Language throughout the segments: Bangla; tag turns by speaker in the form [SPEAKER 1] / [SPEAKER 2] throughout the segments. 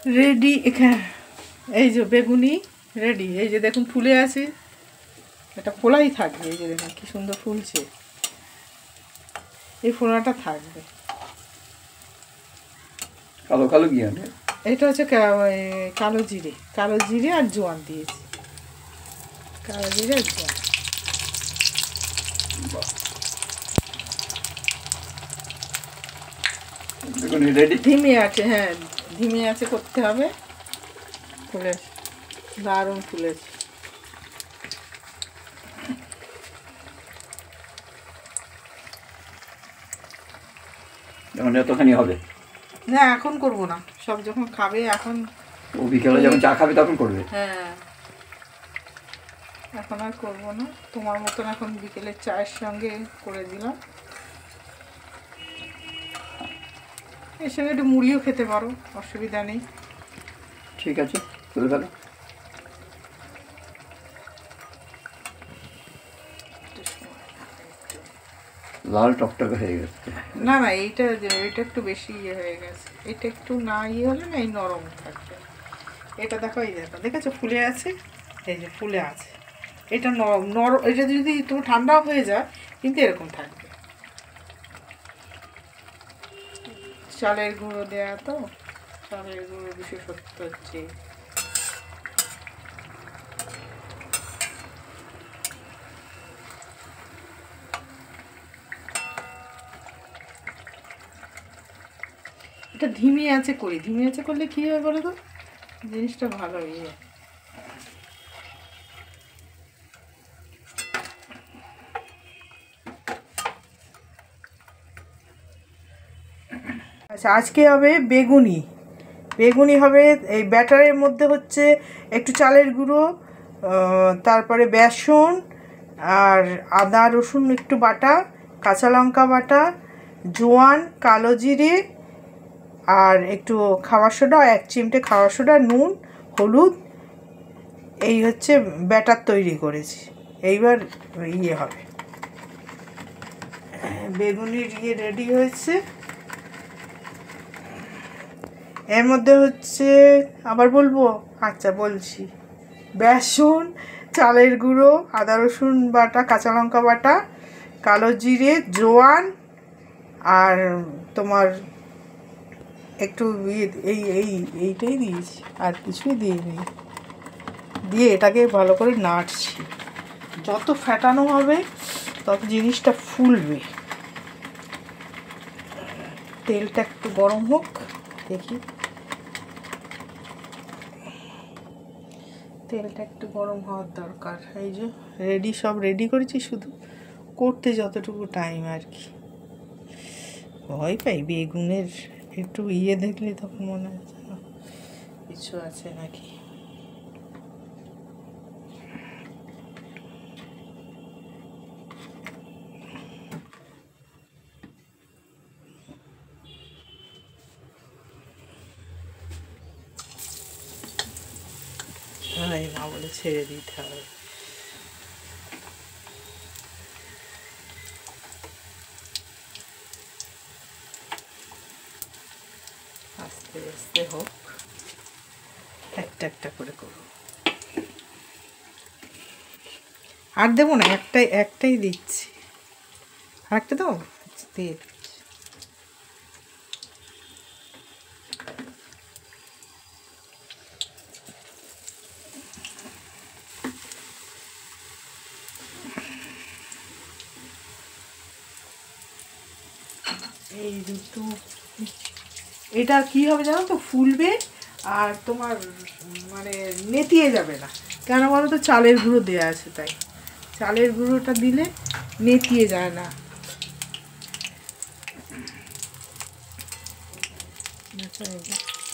[SPEAKER 1] রেডি। এখানে এই যে বেগুনি রেডি, এই যে দেখুন ফুলে আছে, এটা ফোলাই থাকবে। এই যে দেখুন কি সুন্দর ফুলছে, এই ফোলাটা থাকবে।
[SPEAKER 2] কালো কালো কি
[SPEAKER 1] এটা হচ্ছে কালো জিরে আর জোয়ান দিয়েছি, কালো জিরে আর জোয়ান।
[SPEAKER 2] রেডি।
[SPEAKER 1] ধিমে আছে, হ্যাঁ ধিমে আছে করতে হবে। ফুলেছে, দারুণ ফুলেছে।
[SPEAKER 2] যেমন এতখানি হবে
[SPEAKER 1] না এখন করব না, সব যখন খাবে এখন।
[SPEAKER 2] ও বিকেলে যখন চা খাবে তখন করবে।
[SPEAKER 1] হ্যাঁ এখন আর করবো না, তোমার মতন এখন বিকেলে চায়ের সঙ্গে করে দিলাম। এর সঙ্গে একটু মুড়িও খেতে পারো, অসুবিধা নেই।
[SPEAKER 2] ঠিক আছে, তুলে ফেলো। লাল টকটকে হয়ে গেছে।
[SPEAKER 1] না না এইটা একটু বেশি ইয়ে হয়ে গেছে, এটা একটু না ইয়ে হলে না এই নরম থাকবে। এটা দেখো, এই দেখো দেখেছো ফুলে আছে, এই যে ফুলে আছে, এটা নরম নরম। এটা যদি তোমার ঠান্ডা হয়ে যায় কিন্তু এরকম থাকবে। চালের গুঁড়ো দেওয়া তো, চালের গুঁড়ো বিশেষত্ব হচ্ছে। এটা ধিমে আছে করি, ধিমে আছে করলে কী হয় বলো তো, জিনিসটা ভালো ইয়ে। আচ্ছা আজকে হবে বেগুনি। বেগুনি হবে এই ব্যাটারের মধ্যে হচ্ছে একটু চালের গুঁড়ো, তারপরে বেসন আর আদা রসুন একটু বাটা, কাঁচা লঙ্কা বাটা, জোয়ান, কালো জিরে আর একটু খাবার সোডা, 1 চিমটে খাবার সোডা, নুন, হলুদ, এই হচ্ছে ব্যাটার তৈরি করেছি। এইবার ইয়ে হবে, বেগুনির ইয়ে রেডি হয়েছে। এর মধ্যে হচ্ছে আবার বলবো, আচ্ছা বলছি, বেসন, চালের গুঁড়ো, আদা রসুন বাটা, কাঁচা লঙ্কা বাটা, কালো জিরে, জোয়ান আর তোমার একটু এইটাই দিয়েছি, আর কিছুই দিইনি। দিয়ে এটাকে ভালো করে নাড়ছি, যত ফ্যাটানো হবে তত জিনিসটা ফুলবে। তেলটা একটু গরম হোক, দেখি তেলটা একটু গরম হওয়ার দরকার। এই যে রেডি, সব রেডি করেছি, শুধু করতে যতটুকু টাইম আর কি। ভয় পাই বেগুনের একটু ইয়ে দেখলে, তখন মনে হচ্ছে কিছু আছে নাকি। না বলে ছেড়ে দিতে হবে। আস্তে আস্তে হোক, একটা একটা করে করব। আর দেবো না, একটাই দিচ্ছি। আর একটা দেবো, দিয়ে দিচ্ছি। এই দুটো, এটা কি হবে জানো তো, ফুলবে আর তোমার মানে নেতিয়ে যাবে না। কেন বলো তো, চালের গুঁড়ো দেওয়া আছে তাই। চালের গুঁড়োটা দিলে নেতিয়ে যায় না।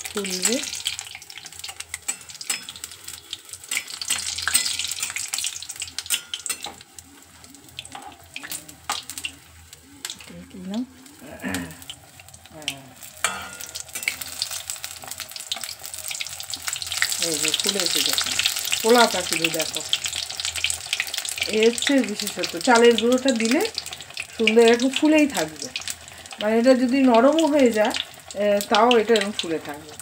[SPEAKER 1] ফুলবে, কি না এই যে ফুলেছে, দেখো পোলাটা শুধু দেখো। এই হচ্ছে বিশেষত, চালের গুঁড়োটা দিলে সুন্দর এরকম ফুলেই থাকবে। মানে এটা যদি নরমও হয়ে যায় তাও এটা এরকম ফুলে থাকবে।